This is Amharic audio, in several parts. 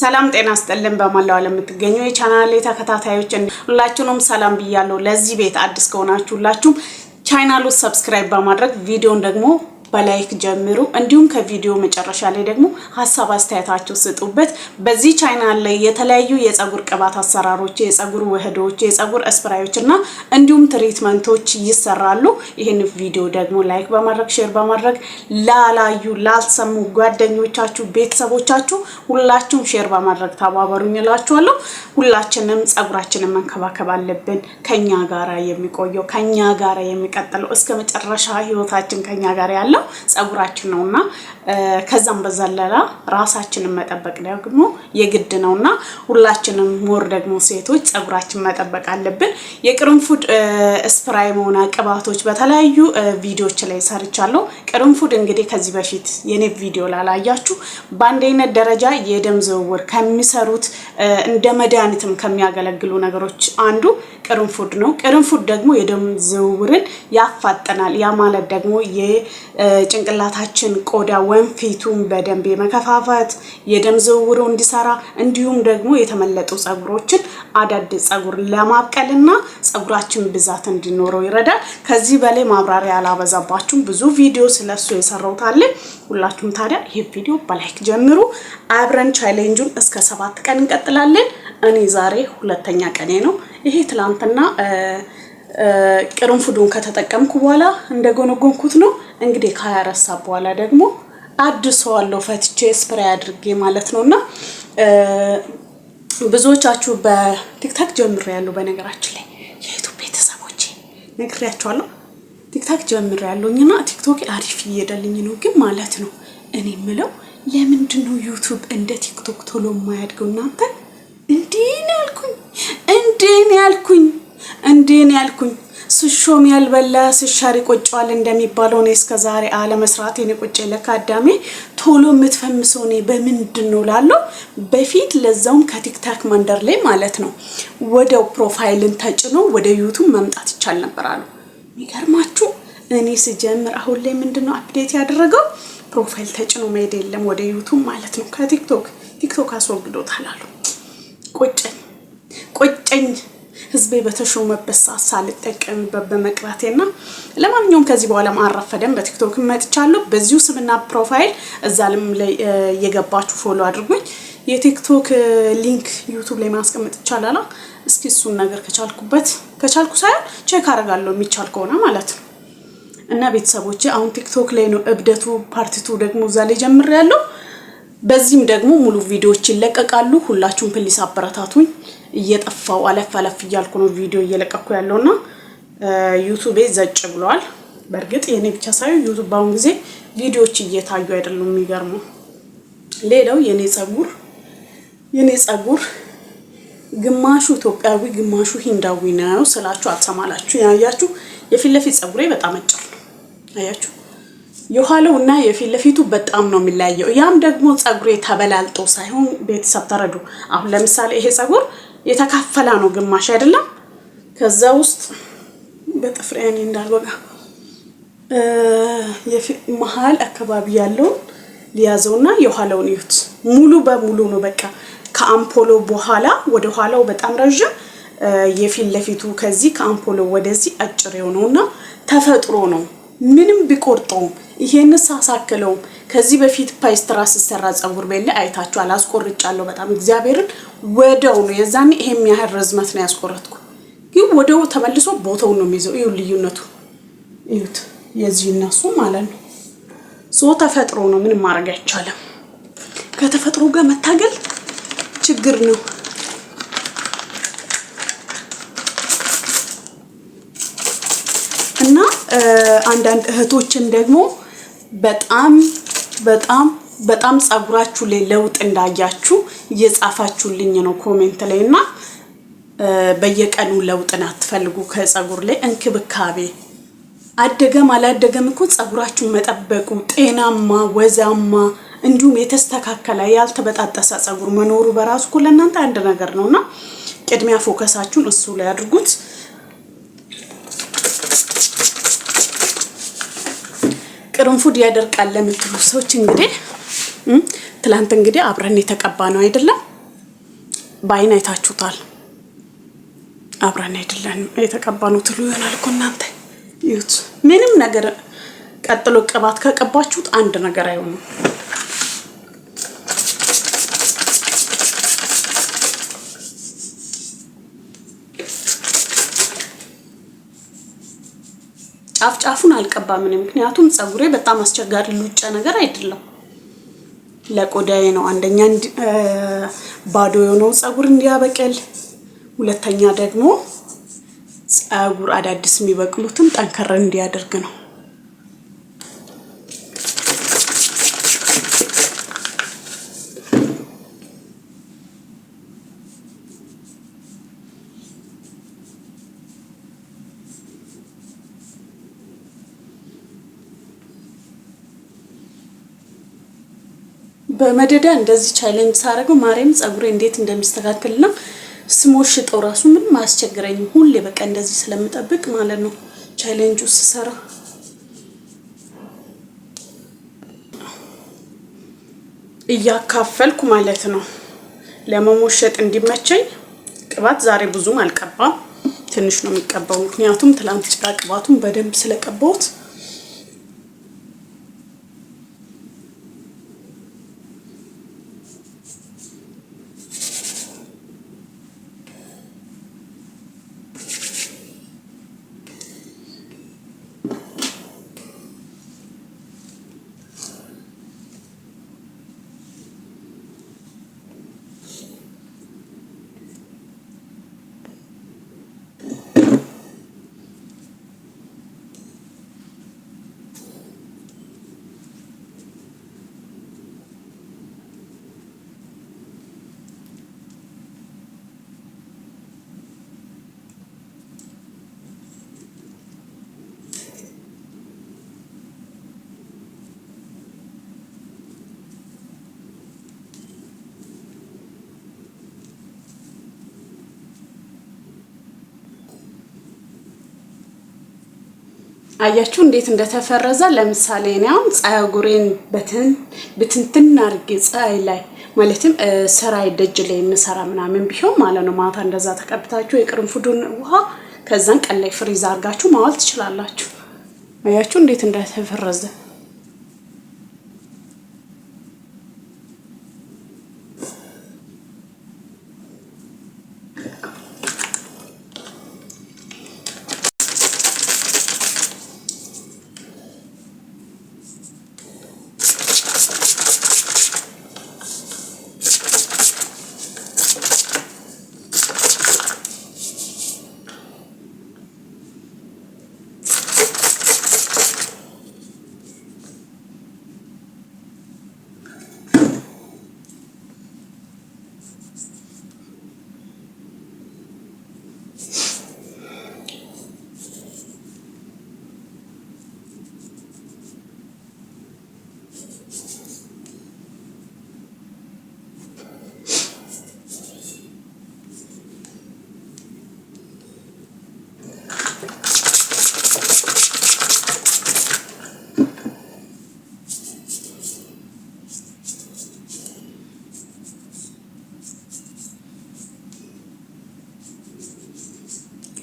ሰላም ጤና ይስጥልን በመላው ዓለም የምትገኙ የቻናሌ ተከታታዮች ሁላችሁንም ሰላም ብያለሁ። ለዚህ ቤት አዲስ ከሆናችሁ ሁላችሁም ቻናሉን ሰብስክራይብ በማድረግ ቪዲዮን ደግሞ በላይክ ጀምሩ። እንዲሁም ከቪዲዮ መጨረሻ ላይ ደግሞ ሐሳብ አስተያየታችሁ ስጡበት። በዚህ ቻናል ላይ የተለያዩ የፀጉር ቅባት አሰራሮች፣ የፀጉር ውህዶች፣ የፀጉር ስፕራዮችና እንዲሁም ትሪትመንቶች ይሰራሉ። ይሄን ቪዲዮ ደግሞ ላይክ በማድረግ ሼር በማድረግ ላላዩ ላልሰሙ ጓደኞቻችሁ ቤተሰቦቻችሁ ሁላችሁም ሼር በማድረግ ተባበሩኝ እላችኋለሁ። ሁላችንም ፀጉራችንን መንከባከብ አለብን። ከኛ ጋራ የሚቆየው ከኛ ጋራ የሚቀጥለው እስከ መጨረሻ ህይወታችን ከኛ ጋር ያለው ፀጉራችን ነውና ከዛም በዘለላ ራሳችንን መጠበቅ ደግሞ የግድ ነውና ሁላችንም ሞር ደግሞ ሴቶች ፀጉራችን መጠበቅ አለብን። የቅርንፉድ ስፕራይ መሆና ቅባቶች በተለያዩ ቪዲዮዎች ላይ ሰርቻለሁ። ቅርንፉድ እንግዲህ ከዚህ በፊት የኔ ቪዲዮ ላላያችሁ በአንደኝነት ደረጃ የደም ዝውውር ከሚሰሩት እንደ መድኃኒትም ከሚያገለግሉ ነገሮች አንዱ ቅርንፉድ ነው። ቅርንፉድ ደግሞ የደም ዝውውርን ያፋጥናል። ያ ማለት ደግሞ የጭንቅላታችን ቆዳ ወንፊቱን በደንብ የመከፋፈት የደም ዝውውሩ እንዲሰራ እንዲሁም ደግሞ የተመለጡ ፀጉሮችን አዳዲስ ፀጉር ለማብቀልና ፀጉራችን ብዛት እንዲኖረው ይረዳል። ከዚህ በላይ ማብራሪያ አላበዛባችሁም። ብዙ ቪዲዮ ስለሱ የሰራሁት አለ። ሁላችሁም ታዲያ ይሄ ቪዲዮ በላይክ ጀምሩ። አብረን ቻሌንጁን እስከ 7 ቀን እንቀጥላለን። እኔ ዛሬ ሁለተኛ ቀኔ ነው። ይሄ ትላንትና ቅርንፉዱን ከተጠቀምኩ በኋላ እንደጎነጎንኩት ነው። እንግዲህ ከ24 ሰዓት በኋላ ደግሞ አድሰዋለሁ ፈትቼ ስፕሬይ አድርጌ ማለት ነውና ብዙዎቻችሁ በቲክታክ ጀምሬያለሁ። በነገራችን ላይ የዩቲዩብ ቤተሰቦቼ ነግሬያችኋለሁ። ቲክታክ ጀምሬያለሁና ቲክቶክ አሪፍ እየደልኝ ነው። ግን ማለት ነው እኔ ምለው ለምንድን ነው ዩቲዩብ እንደ ቲክቶክ ቶሎ የማያድገው? እናንተ እንዴን ያልኩኝ ስሾም ያልበላ ስሻሪ ቆጫዋል እንደሚባለው ነው። እስከዛሬ አለ መስራት የኔ ቆጨ ለካዳሜ ቶሎ የምትፈምሰው ነው በምንድነው ላለው በፊት ለዛውም ከቲክታክ መንደር ላይ ማለት ነው ወደው ፕሮፋይልን ተጭኖ ወደ ዩቲዩብ መምጣት ይቻል ነበር አሉ። የሚገርማችሁ እኔ ስጀምር አሁን ላይ ምንድነው አፕዴት ያደረገው ፕሮፋይል ተጭኖ መሄድ የለም ወደ ዩቲዩብ ማለት ነው። ከቲክቶክ አስወግዶታል አሉ። ቆጨኝ ህዝቤ በተሾመበት ሰዓት ሳልጠቀምበት በመቅራቴና ለማንኛውም ከዚህ በኋላ ማረፈደን በቲክቶክ መጥቻለሁ። በዚሁ ስምና ፕሮፋይል እዛልም ላይ የገባችሁ ፎሎ አድርጉኝ። የቲክቶክ ሊንክ ዩቲዩብ ላይ ማስቀመጥ ይቻላል። እስኪ እሱን ነገር ከቻልኩ ሳይሆን ቼክ አደርጋለሁ የሚቻል ከሆነ ማለት ነው። እና ቤተሰቦቼ አሁን ቲክቶክ ላይ ነው እብደቱ ፓርቲቱ ደግሞ እዛ ላይ ጀምሬያለሁ። በዚህም ደግሞ ሙሉ ቪዲዮዎች ይለቀቃሉ። ሁላችሁም ፕሊስ አበረታቱኝ። እየጠፋው አለፍ እያልኩ ነው ቪዲዮ እየለቀኩ ያለውና ዩቲዩብ ዘጭ ብሏል። በርግጥ የኔ ብቻ ሳይሆን ዩቲዩብ ባሁን ጊዜ ቪዲዮዎች እየታዩ አይደለም። የሚገርመው ሌላው የኔ ፀጉር ግማሹ ኢትዮጵያዊ ግማሹ ሂንዳዊ ነው ስላችሁ አትሰማላችሁ። ያያችሁ የፊት ለፊት ፀጉሬ በጣም አጭር ነው። አያችሁ የኋላውና የፊት ለፊቱ በጣም ነው የሚለያየው። ያም ደግሞ ፀጉሬ ተበላልጦ ሳይሆን ቤተሰብ ተረዱ። አሁን ለምሳሌ ይሄ ፀጉር የተካፈላ ነው ግማሽ አይደለም። ከዛ ውስጥ በጥፍሬ እኔ እንዳልወጋ መሀል አካባቢ ያለው ሊያዘውና የኋላውን ይሁት ሙሉ በሙሉ ነው በቃ ከአምፖሎ በኋላ ወደ ኋላው በጣም ረጅም የፊት ለፊቱ ከዚህ ከአምፖሎ ወደዚህ አጭር የሆነውና ተፈጥሮ ነው። ምንም ቢቆርጠው ይሄን ሳሳከለው ከዚህ በፊት ፓይስትራስ ሰራ ፀጉር ቤለ አይታችሁ አላስቆርጫለሁ። በጣም እግዚአብሔርን ወደው ነው የዛኔ ይሄም ያህል ርዝመት ነው ያስቆረጥኩ። ግን ወደው ተመልሶ ቦታው ነው የሚይዘው። ይኸው ልዩነቱ ይሁት የዚህ እናሱ ማለት ነው። ተፈጥሮ ነው ምንም ማድረግ አይቻልም። ከተፈጥሮ ጋር መታገል ችግር ነው። እና አንዳንድ እህቶችን ደግሞ በጣም ፀጉራችሁ ላይ ለውጥ እንዳያችሁ እየጻፋችሁልኝ ነው ኮሜንት ላይና በየቀኑ ለውጥን አትፈልጉ ከፀጉር ላይ እንክብካቤ አደገም አላደገም እኮ ፀጉራችሁን መጠበቁ ጤናማ ወዛማ እንዲሁም የተስተካከለ ያልተበጣጠሰ ፀጉር መኖሩ በራሱ እኮ ለእናንተ አንድ ነገር ነውና ቅድሚያ ፎከሳችሁን እሱ ላይ አድርጉት። ቅርንፉድ ያደርቃል ለምትሉ ሰዎች እንግዲህ ትላንት እንግዲህ አብረን የተቀባ ነው አይደለም ባይን አይታችሁታል። አብረን አይደለን የተቀባነው ትሉ ይሆናል እኮ እናንተ ይሁት ምንም ነገር ቀጥሎ ቅባት ከቀባችሁት አንድ ነገር አይሆንም። ጫፍጫፉን አልቀባም ምክንያቱም ፀጉሬ በጣም አስቸጋሪ ሉጫ ነገር አይደለም። ለቆዳዬ ነው አንደኛ ባዶ የሆነው ፀጉር እንዲያበቅል፣ ሁለተኛ ደግሞ ፀጉር አዳዲስ የሚበቅሉትን ጠንከር እንዲያደርግ ነው። በመደዳ እንደዚህ ቻሌንጅ ሳደርገው ማርያም ፀጉሬ እንዴት እንደሚስተካከልና ስሞሽጠው ራሱ ምንም አያስቸግረኝም። ሁሌ በቃ እንደዚህ ስለምጠብቅ ማለት ነው ቻሌንጁ ስሰራ። እያካፈልኩ ማለት ነው ለመሞሸጥ እንዲመቸኝ። ቅባት ዛሬ ብዙም አልቀባም፣ ትንሽ ነው የሚቀባው ምክንያቱም ትላንት ጭቃ ቅባቱን በደንብ ስለቀባሁት። አያችሁ እንዴት እንደተፈረዘ። ለምሳሌ ነው ፀጉሬን በትንትን አርጌ ፀሐይ ላይ ማለትም ሰራይ ደጅ ላይ እንሰራ ምናምን ቢሆን ማለት ነው ማታ እንደዛ ተቀብታችሁ የቅርንፉዱን ውሃ ከዛን ቀን ላይ ፍሪዝ አርጋችሁ ማዋል ትችላላችሁ። አያችሁ እንዴት እንደተፈረዘ።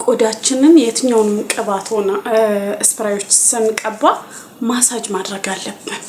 ቆዳችንን የትኛውንም ቅባት ሆነ ስፕራዮች ስንቀባ ማሳጅ ማድረግ አለብን።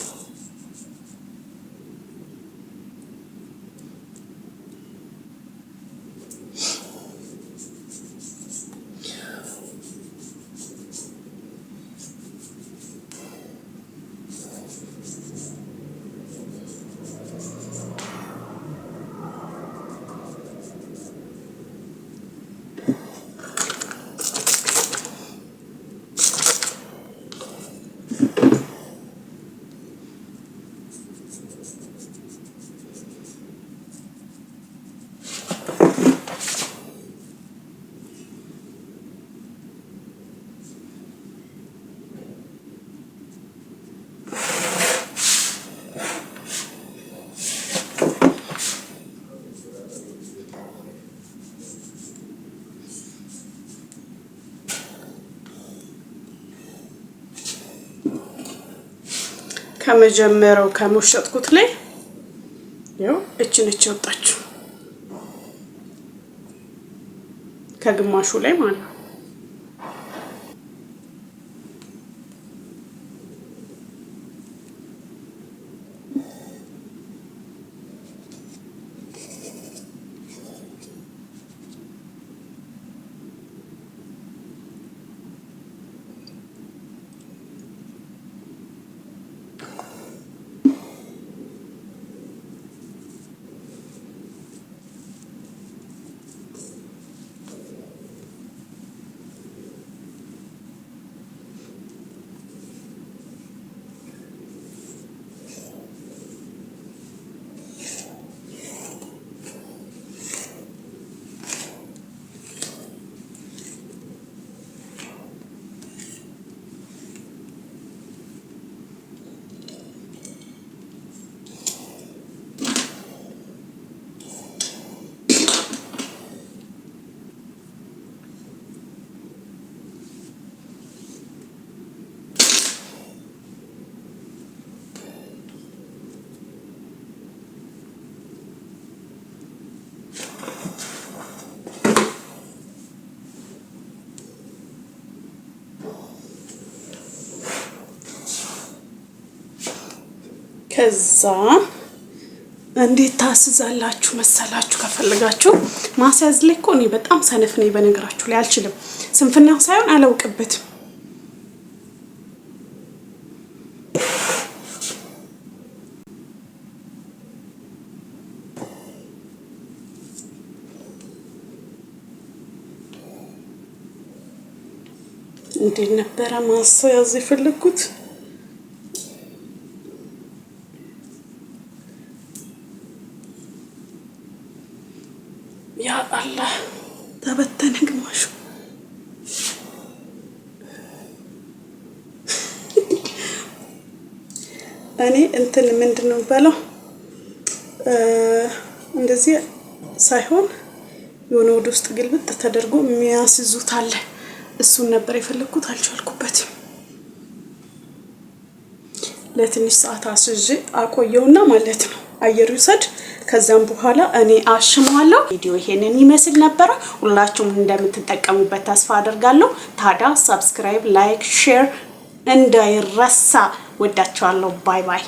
ከመጀመሪያው ከሞሸጥኩት ላይ ያው እቺ ነች ወጣችሁ። ከግማሹ ላይ ማለት ነው። ከዛ እንዴት ታስዛላችሁ መሰላችሁ? ከፈልጋችሁ ማስያዝ ላይ እኮ እኔ በጣም ሰነፍ ነኝ በነገራችሁ ላይ አልችልም። ስንፍናው ሳይሆን አላውቅበትም። እንዴት ነበረ ማስያዝ የፈለኩት? ያ አላህ ተበተነ ግማሹ። እኔ እንትን ምንድነው ባለው እንደዚህ ሳይሆን የሆነ ወደ ውስጥ ግልብጥ ተደርጎ የሚያስዙት አለ። እሱን ነበር የፈለኩት፣ አልቻልኩበትም። ለትንሽ ሰዓት አስዤ አቆየውና ማለት ነው አየር ይውሰድ። ከዛም በኋላ እኔ አሽመዋለሁ። ቪዲዮ ይሄንን ይመስል ነበር። ሁላችሁም እንደምትጠቀሙበት ተስፋ አደርጋለሁ። ታዲያ ሰብስክራይብ፣ ላይክ፣ ሼር እንዳይረሳ። ወዳችኋለሁ። ባይ ባይ።